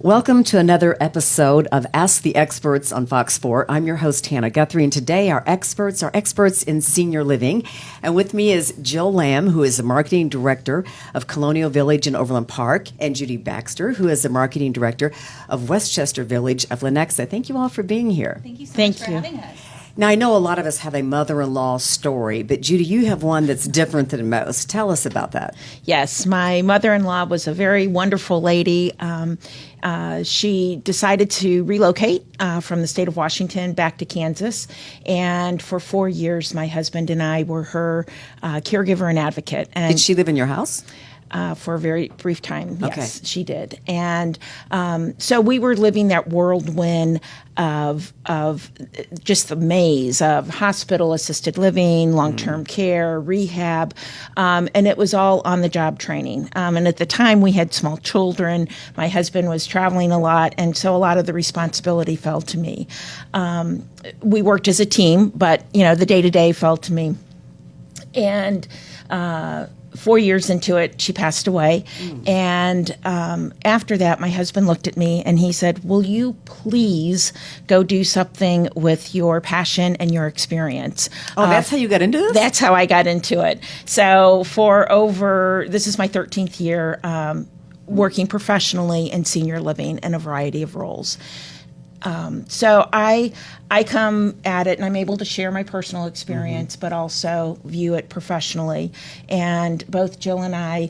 Welcome to another episode of Ask the Experts on Fox 4. I'm your host, Hannah Guthrie, and today our experts are experts in senior living. And with me is Jill Lamb, who is the marketing director of Colonial Village in Overland Park, and Judy Baxter, who is the marketing director of Westchester Village of Lenexa. Thank you all for being here. Thank you so much for having us. Now, I know a lot of us have a mother-in-law story, but Judy, you have one that's different than most. Tell us about that. Yes, my mother-in-law was a very wonderful lady. She decided to relocate from the state of Washington back to Kansas. And for 4 years, my husband and I were her caregiver and advocate. And Did she live in your house? for a very brief time, yes, Okay. she did. And so we were living that whirlwind of just the maze of hospital assisted living, long-term care, rehab, and it was all on the job training. And at the time we had small children. My husband was traveling a lot, and so a lot of the responsibility fell to me. We worked as a team, but the day-to-day fell to me. And 4 years into it, she passed away. And after that, my husband looked at me and he said, "Will you please go do something with your passion and your experience?" Oh, that's how you got into this? That's how I got into it. So this is my 13th year working professionally in senior living in a variety of roles. So I come at it and I'm able to share my personal experience, but also view it professionally. And both Jill and I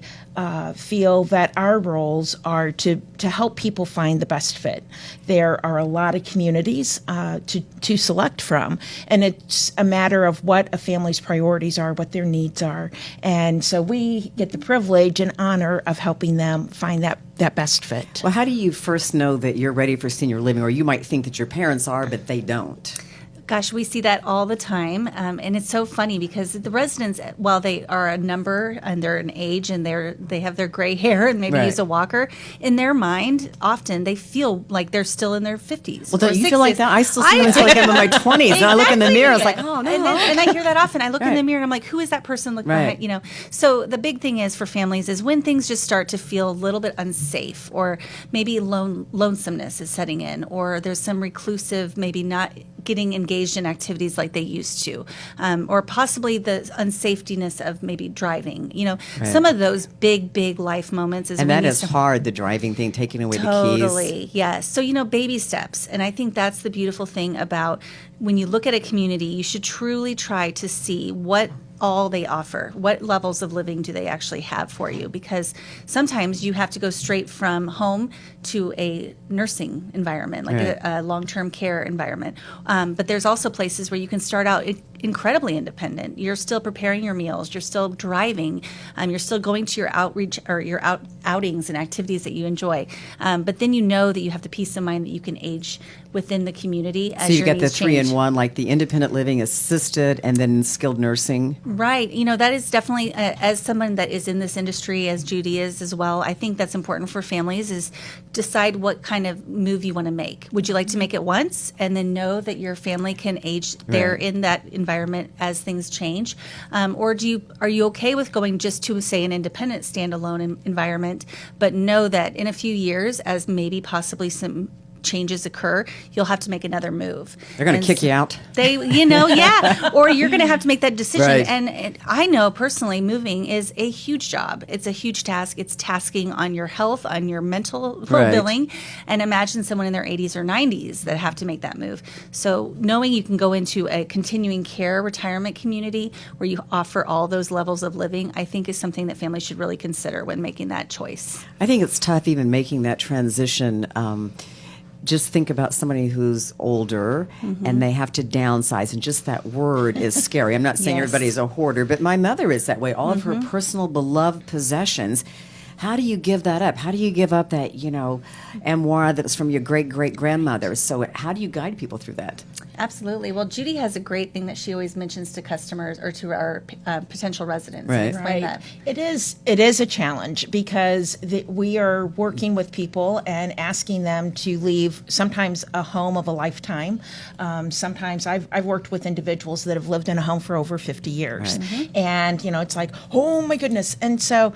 feel that our roles are to help people find the best fit. There are a lot of communities to select from, and it's a matter of what a family's priorities are, what their needs are. And so we get the privilege and honor of helping them find that best fit. Well, how do you first know that you're ready for senior living, or you might think that your parents are, but they don't? Gosh, we see that all the time, and it's so funny because the residents, while they are a number and they're an age and they have their gray hair and maybe Right. use a walker, in their mind, often they feel like they're still in their 50s. Well, don't or you 60s. feel like that? I still feel like I'm in my 20s, and I look in the mirror, it's like, oh, no. And I hear that often. I look in Right. the mirror and I'm like, who is that person looking Right. behind? So the big thing is for families is when things just start to feel a little bit unsafe, or maybe lonesomeness is setting in, or there's some reclusive, maybe not getting engaged in activities like they used to, or possibly the unsafetiness of maybe driving. Some of those big life moments is And when that you is hard, the driving thing, taking away the keys. Totally, yes. So, baby steps. And I think that's the beautiful thing about when you look at a community, you should truly try to see what all they offer. What levels of living do they actually have for you? Because sometimes you have to go straight from home to a nursing environment, like Right. a long-term care environment. But there's also places where you can start out incredibly independent. You're still preparing your meals. You're still driving. You're still going to your outreach or your outings and activities that you enjoy. But then you know that you have the peace of mind that you can age within the community as So you your get the needs change. 3-in-1, like the independent living, assisted, and then skilled nursing. Right. That is definitely, as someone that is in this industry, as Judy is as well, I think that's important for families is decide what kind of move you want to make. Would you like to make it once and then know that your family can age there Right. in that environment as things change? Or are you okay with going just to, say, an independent standalone environment, but know that in a few years, as maybe possibly some changes occur, you'll have to make another move. They're going And to kick you out. Yeah. Or you're going to have to make that decision. Right. And I know personally moving is a huge job. It's a huge task. It's tasking on your health, on your mental Right. well-being. And imagine someone in their 80s or 90s that have to make that move. So knowing you can go into a continuing care retirement community where you offer all those levels of living, I think is something that families should really consider when making that choice. I think it's tough even making that transition. Just think about somebody who's older and they have to downsize, and just that word is scary. I'm not saying Yes. everybody's a hoarder, but my mother is that way. All of her personal beloved possessions. How do you give that up? How do you give up that, armoire that was from your great-great-grandmother? So how do you guide people through that? Absolutely. Well, Judy has a great thing that she always mentions to customers or to our potential residents. Right. Explain that. It is a challenge because we are working with people and asking them to leave sometimes a home of a lifetime. Sometimes I've worked with individuals that have lived in a home for over 50 years. Right. And, it's like, oh my goodness. And so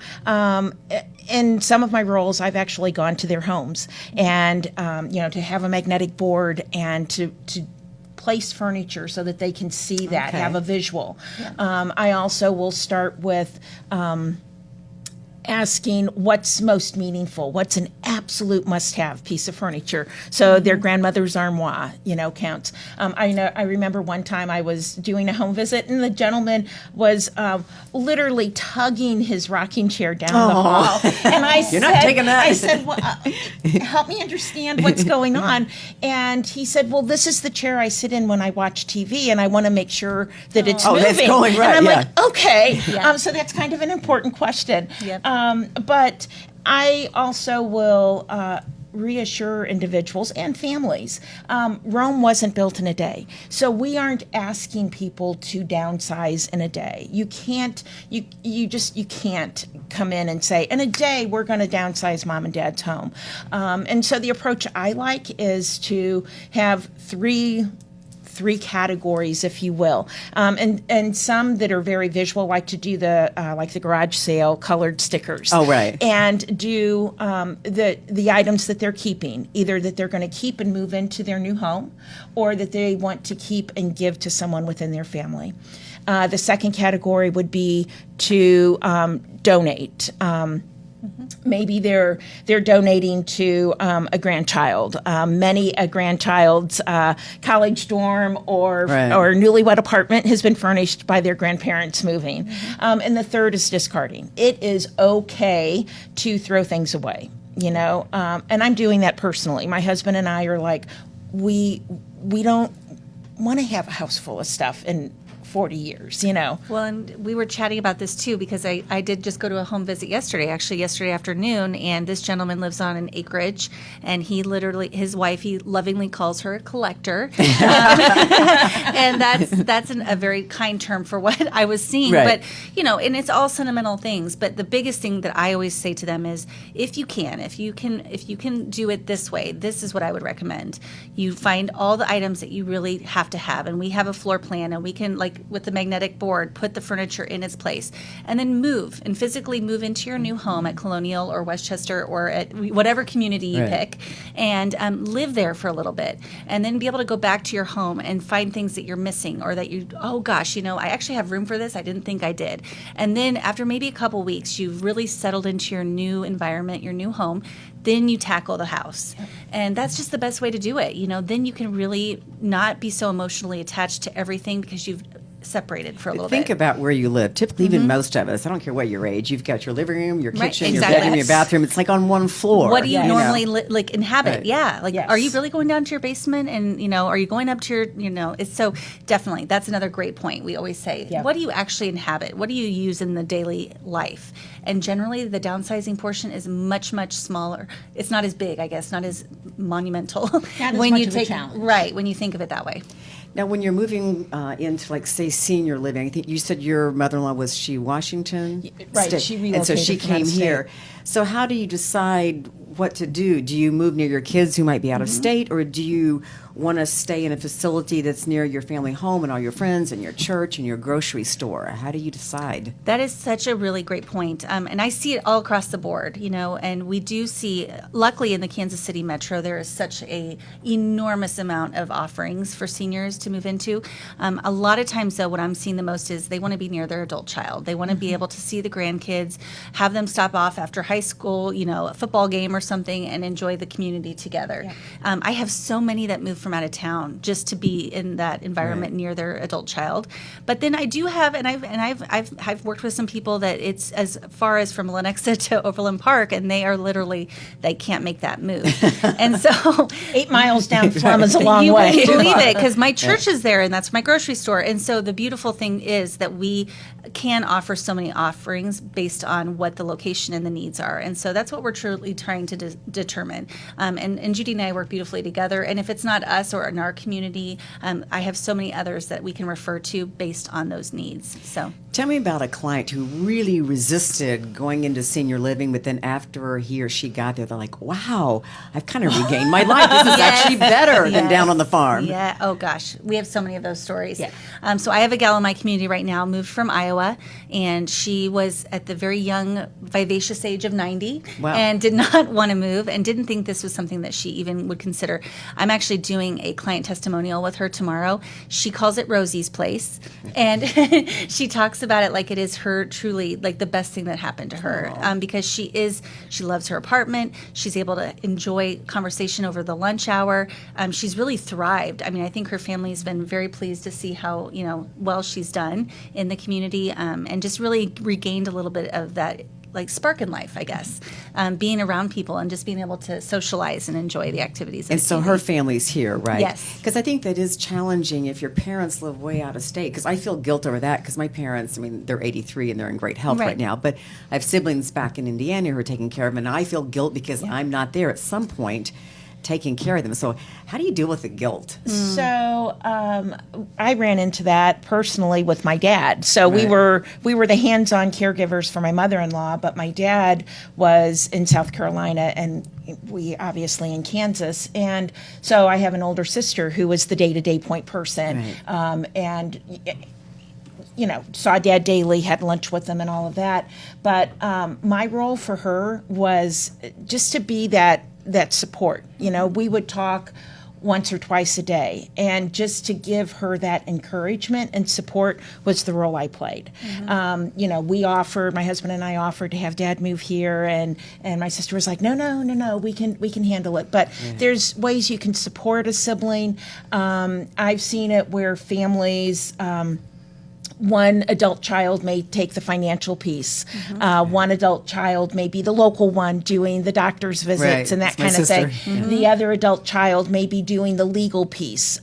in some of my roles, I've actually gone to their homes and, to have a magnetic board and to place furniture so that they can see that, Okay. have a visual. I also will start with asking what's most meaningful, what's an absolute must-have piece of furniture. So their grandmother's armoire, counts. I remember one time I was doing a home visit and the gentleman was literally tugging his rocking chair down the hall. And I You're not taking that. I said, well, help me understand what's going on. And he said, well, this is the chair I sit in when I watch TV and I want to make sure that it's moving. That's going right, and I'm yeah. like, okay. Yeah. So that's kind of an important question. Yep. But I also will reassure individuals and families. Rome wasn't built in a day. So we aren't asking people to downsize in a day. You can't come in and say, in a day, we're going to downsize mom and dad's home. And so the approach I like is to have three categories, if you will, and some that are very visual, like to do the garage sale colored stickers. Oh, right. And do the items that they're keeping, either that they're going to keep and move into their new home, or that they want to keep and give to someone within their family. The second category would be to donate. Maybe they're donating to a grandchild. Many a grandchild's college dorm or newlywed apartment has been furnished by their grandparents moving. And the third is discarding. It is okay to throw things away, and I'm doing that personally. My husband and I are like, we don't want to have a house full of stuff and 40 years, Well, and we were chatting about this too because I did just go to a home visit yesterday afternoon, and this gentleman lives on an acreage, and his wife, he lovingly calls her a collector, and that's a very kind term for what I was seeing. Right. But and it's all sentimental things. But the biggest thing that I always say to them is, if you can do it this way, this is what I would recommend. You find all the items that you really have to have, and we have a floor plan, and we can with the magnetic board, put the furniture in its place, and then physically move into your new home at Colonial or Westchester or at whatever community you pick, and live there for a little bit, and then be able to go back to your home and find things that you're missing or that oh gosh, I actually have room for this. I didn't think I did. And then after maybe a couple weeks, you've really settled into your new environment, your new home, then you tackle the house. Yep. And that's just the best way to do it. Then you can really not be so emotionally attached to everything because you've separated for a little bit. Think about where you live. Typically, even most of us, I don't care what your age, you've got your living room, your kitchen, your exactly. bedroom, your bathroom. It's like on one floor. What do you normally inhabit? Right. Yeah. Yes. Are you really going down to your basement and, are you going up to your, it's so definitely, that's another great point. We always say, what do you actually inhabit? What do you use in the daily life? And generally, the downsizing portion is much, much smaller. It's not as big, I guess, not as monumental. Not as when much you of a challenge. Right, when you think of it that way. Now, when you're moving into, say, senior living, I think you said your mother-in-law was Washington? Right, State. she And so relocated she from came out of state. here. So how do you decide what to do? Do you move near your kids who might be out of state, or do you want to stay in a facility that's near your family home and all your friends and your church and your grocery store? How do you decide? That is such a really great point. And I see it all across the board, and we do see, luckily in the Kansas City metro, there is such a enormous amount of offerings for seniors to move into. A lot of times, though, what I'm seeing the most is they want to be near their adult child. They want to be able to see the grandkids, have them stop off after high school, a football game or something, and enjoy the community together. Yeah. I have so many that move from out of town just to be in that environment near their adult child. But then I do have, and I've worked with some people that it's as far as from Lenexa to Overland Park, and they can't make that move. And so 8 miles down Plum is a long you way. wouldn't believe it, because my church is there, and that's my grocery store. And so the beautiful thing is that we can offer so many offerings based on what the location and the needs are. And so that's what we're truly trying to to determine. And Judy and I work beautifully together. And if it's not us or in our community, I have so many others that we can refer to based on those needs. So Tell me about a client who really resisted going into senior living, but then after he or she got there, they're like, wow, I've kind of regained my life. This is actually better than down on the farm. Yeah. Oh, gosh. We have so many of those stories. Yeah. So I have a gal in my community right now, moved from Iowa, and she was at the very young, vivacious age of 90 Wow. and did not want to move and didn't think this was something that she even would consider. I'm actually doing a client testimonial with her tomorrow. She calls it Rosie's Place, and she talks about it like it is her truly like the best thing that happened to her, because she loves her apartment. She's able to enjoy conversation over the lunch hour. She's really thrived. I mean, I think her family's been very pleased to see how well she's done in the community, and just really regained a little bit of that like spark in life, I guess, being around people and just being able to socialize and enjoy the activities. And so her family's here, right? Yes. Because I think that is challenging if your parents live way out of state. Because I feel guilt over that because my parents, I mean, they're 83 and they're in great health right now. But I have siblings back in Indiana who are taking care of them. And I feel guilt because I'm not there at some point taking care of them. So how do you deal with the guilt? So I ran into that personally with my dad. So we were the hands-on caregivers for my mother-in-law, but my dad was in South Carolina and we obviously in Kansas. And so I have an older sister who was the day-to-day point person, and saw Dad daily, had lunch with him and all of that. But my role for her was just to be that support. We would talk once or twice a day, and just to give her that encouragement and support was the role I played. We offered, my husband and I offered to have Dad move here, and my sister was like, no, we can handle it. But there's ways you can support a sibling. I've seen it where families, one adult child may take the financial piece. One adult child may be the local one doing the doctor's visits and that kind of thing. The other adult child may be doing the legal piece,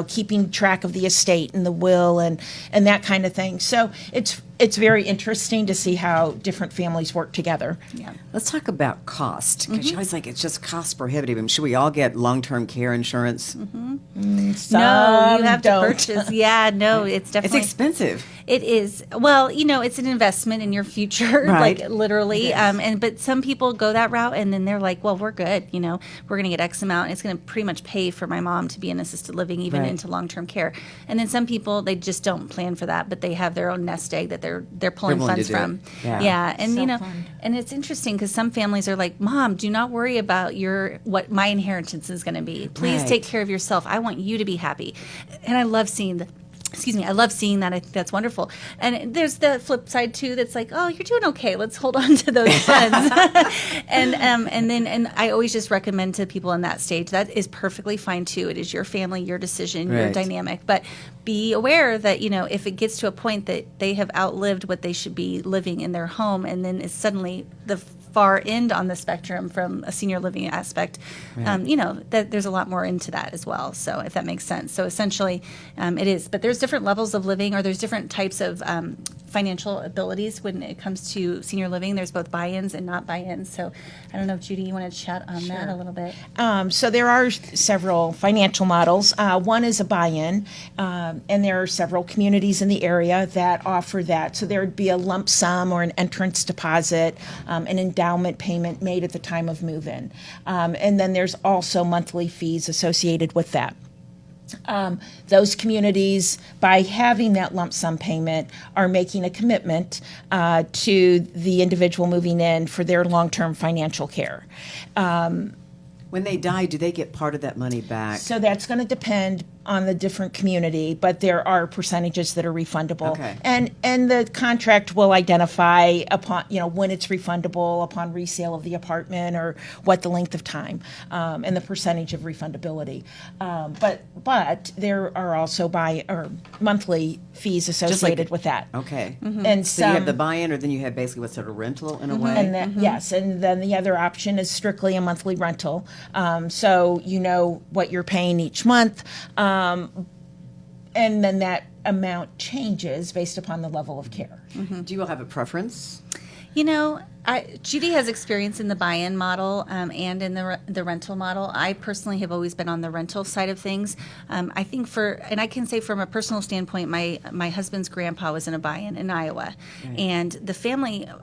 keeping track of the estate and the will and that kind of thing. So it's very interesting to see how different families work together. Yeah. Let's talk about cost, because you always think it's just cost prohibitive. And should we all get long-term care insurance? No, you have to purchase. Yeah, no, it's definitely. It's expensive. It is. Well, it's an investment in your future, Right. like literally. But some people go that route, and then they're like, well, we're good. We're going to get X amount. It's going to pretty much pay for my mom to be in assisted living, even into long-term care. And then some people, they just don't plan for that, but they have their own nest egg that they're pulling willing funds to do from. it. Yeah. And Fun. and it's interesting because some families are like, Mom, do not worry about what my inheritance is going to be. Please Right. take care of yourself. I want you to be happy. And I love seeing I love seeing that. I think that's wonderful. And there's the flip side too. That's like, oh, you're doing okay. Let's hold on to those funds. and I always just recommend to people in that stage that is perfectly fine too. It is your family, your decision, your Right. dynamic. But be aware that if it gets to a point that they have outlived what they should be living in their home, and then is suddenly the far end on the spectrum from a senior living aspect, that there's a lot more into that as well. So if that makes sense. So essentially, it is. But there's different levels of living, or there's different types of financial abilities when it comes to senior living. There's both buy-ins and not buy-ins. So I don't know if Judy, you want to chat on that a little bit? So there are several financial models. One is a buy-in, and there are several communities in the area that offer that. So there would be a lump sum or an entrance deposit, an endowment payment made at the time of move-in. And then there's also monthly fees associated with that. Those communities, by having that lump sum payment, are making a commitment to the individual moving in for their long-term financial care. When they die, do they get part of that money back? So that's going to depend on the different community, but there are percentages that are refundable. Okay. And the contract will identify upon, when it's refundable upon resale of the apartment, or what the length of time, and the percentage of refundability. But there are also monthly fees associated with that. Okay. And So you have the buy-in, or then you have basically what's sort of rental in a way? And then, yes, and then the other option is strictly a monthly rental. So you know what you're paying each month, and then that amount changes based upon the level of care. Do you all have a preference? Judy has experience in the buy-in model and in the rental model. I personally have always been on the rental side of things. I think and I can say from a personal standpoint, my husband's grandpa was in a buy-in in Iowa, and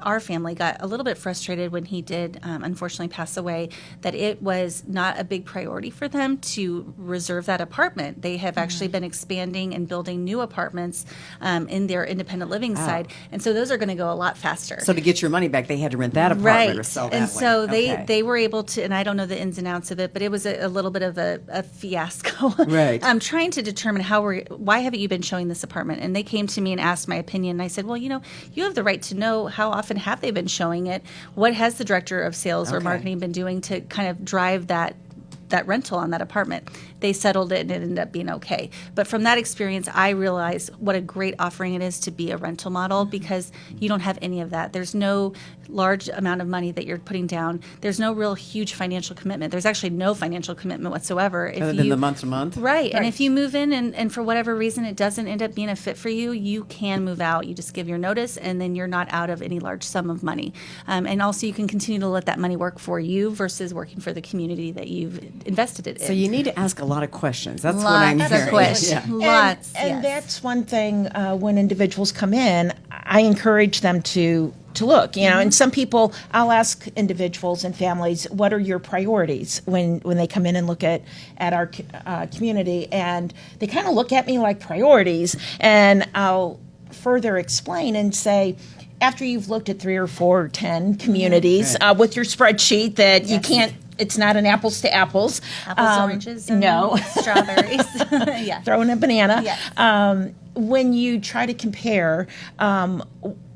our family got a little bit frustrated when he did unfortunately pass away, that it was not a big priority for them to reserve that apartment. They have actually been expanding and building new apartments in their independent living side, and so those are going to go a lot faster. So to get your money back, they had to rent that apartment or sell that and one. So they were able to, and I don't know the ins and outs of it, but it was a little bit of a fiasco. Right. I'm trying to determine why haven't you been showing this apartment? And they came to me and asked my opinion. And I said, well, you have the right to know how often have they been showing it? What has the director of sales or marketing been doing to kind of drive that rental on that apartment? They settled it and it ended up being okay. But from that experience, I realized what a great offering it is to be a rental model, because you don't have any of that. There's no large amount of money that you're putting down. There's no real huge financial commitment. There's actually no financial commitment whatsoever. Other than the month to month? Right. And if you move in and for whatever reason it doesn't end up being a fit for you, you can move out. You just give your notice and then you're not out of any large sum of money. And also you can continue to let that money work for you versus working for the community that you've invested it in. So you need to ask a lot of questions. That's what I'm hearing. Lots of questions. Yeah. Lots. And that's one thing when individuals come in, I encourage them to look, and some people, I'll ask individuals and families, what are your priorities when they come in and look at our community? And they kind of look at me like priorities, and I'll further explain and say, after you've looked at 3 or 4 or 10 communities with your spreadsheet that you can't, it's not an apples to apples. Oranges, and strawberries. Yeah. Throw in a banana. Yes. When you try to compare,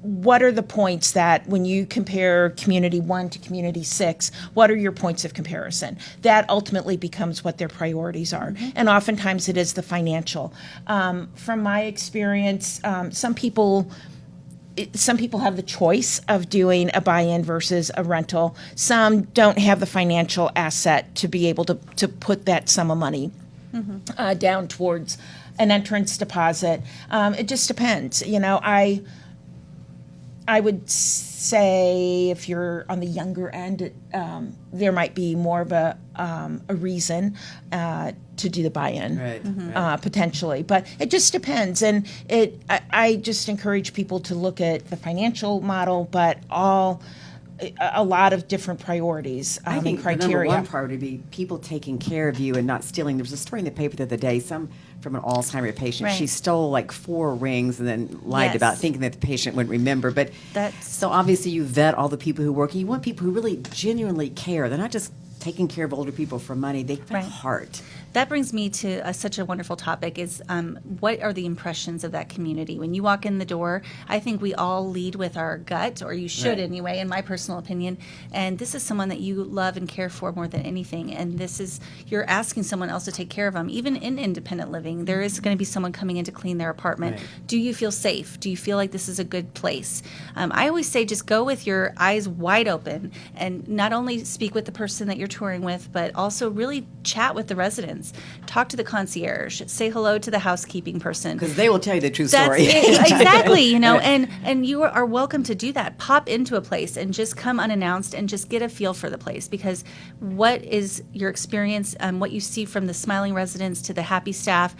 what are the points that when you compare community 1 to community 6, what are your points of comparison? That ultimately becomes what their priorities are. And oftentimes it is the financial. From my experience, some people have the choice of doing a buy-in versus a rental. Some don't have the financial asset to be able to put that sum of money down towards an entrance deposit. It just depends. I would say if you're on the younger end, there might be more of a reason to do the buy-in, Right. potentially. But it just depends. And I just encourage people to look at the financial model, but a lot of different priorities I think and criteria. the number one priority would be people taking care of you and not stealing. There was a story in the paper the other day, from an Alzheimer's patient. Right. She stole like 4 rings and then lied Yes. about thinking that the patient wouldn't remember. But so obviously you vet all the people who work. And you want people who really genuinely care. They're not just taking care of older people for money. They have a heart. That brings me to such a wonderful topic is what are the impressions of that community? When you walk in the door, I think we all lead with our gut, or you should anyway, in my personal opinion. And this is someone that you love and care for more than anything. And you're asking someone else to take care of them. Even in independent living, there is going to be someone coming in to clean their apartment. Right. Do you feel safe? Do you feel like this is a good place? I always say just go with your eyes wide open and not only speak with the person that you're touring with, but also really chat with the residents. Talk to the concierge. Say hello to the housekeeping person. Because they will tell you the true That's story. exactly, and you are welcome to do that. Pop into a place and just come unannounced and just get a feel for the place, because what is your experience, what you see from the smiling residents to the happy staff,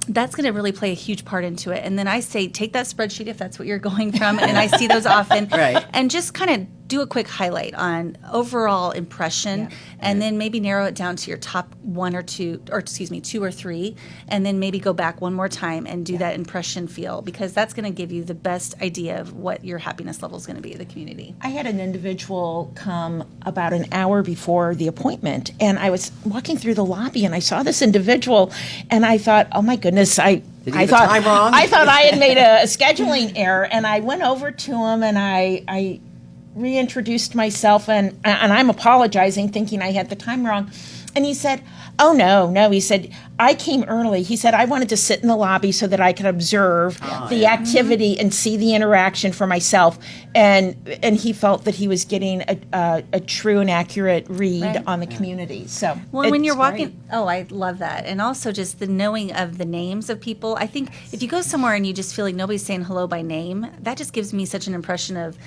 that's going to really play a huge part into it. And then I say, take that spreadsheet if that's what you're going from, and I see those often, and just kind of do a quick highlight on overall impression, and then maybe narrow it down to your top 1 or 2, or 2 or 3, and then maybe go back one more time and do that impression feel, because that's going to give you the best idea of what your happiness level is going to be in the community. I had an individual come about an hour before the appointment, and I was walking through the lobby, and I saw this individual, and I thought, oh my goodness, I thought time wrong? I thought I had made a scheduling error, and I went over to him, and I reintroduced myself, and I'm apologizing, thinking I had the time wrong. And he said, oh, no. He said, I came early. He said, I wanted to sit in the lobby so that I could observe the activity and see the interaction for myself. And he felt that he was getting a true and accurate read on the community. So when you're walking, I love that. And also just the knowing of the names of people. I think if you go somewhere and you just feel like nobody's saying hello by name, that just gives me such an impression of,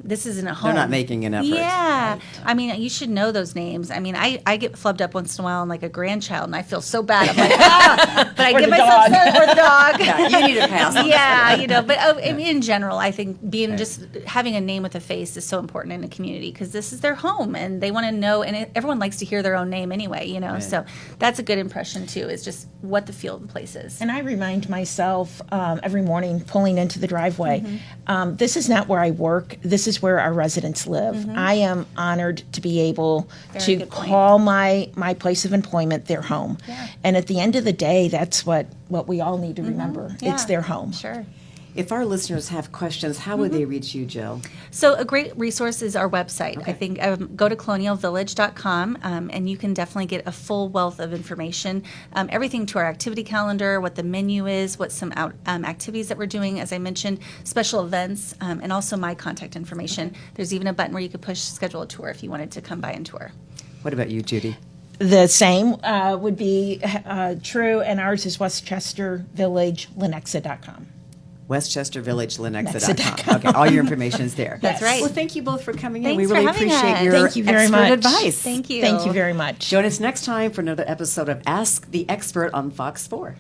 This isn't a home. They're not making an effort. Yeah. I mean, you should know those names. I mean, I get flubbed up once in a while on like a grandchild, and I feel so bad. I'm like, but I Or give the myself dog. or the dog. Yeah, you need to pass on Yeah, but I mean, in general, I think being just having a name with a face is so important in a community because this is their home and they want to know, and everyone likes to hear their own name anyway, So that's a good impression too, is just what the feel of the place is. And I remind myself every morning pulling into the driveway, this is not where I work. This is where our residents live. I am honored to be able to good point. call my place of employment their home. Yeah. And at the end of the day, that's what we all need to remember. Yeah. It's their home. Sure. If our listeners have questions, how would they reach you, Jill? So a great resource is our website. I think go to colonialvillage.com and you can definitely get a full wealth of information, everything to our activity calendar, what the menu is, what some activities that we're doing, as I mentioned, special events, and also my contact information. There's even a button where you could push schedule a tour if you wanted to come by and tour. What about you, Judy? The same would be true, and ours is westchestervillagelenexa.com. WestchesterVillageLenexa.com. Okay, all your information is there. That's right. Well, thank you both for coming in. Thanks We for really having appreciate us. your Thank you very expert much. advice. Thank you. Thank you very much. Join us next time for another episode of Ask the Expert on Fox 4.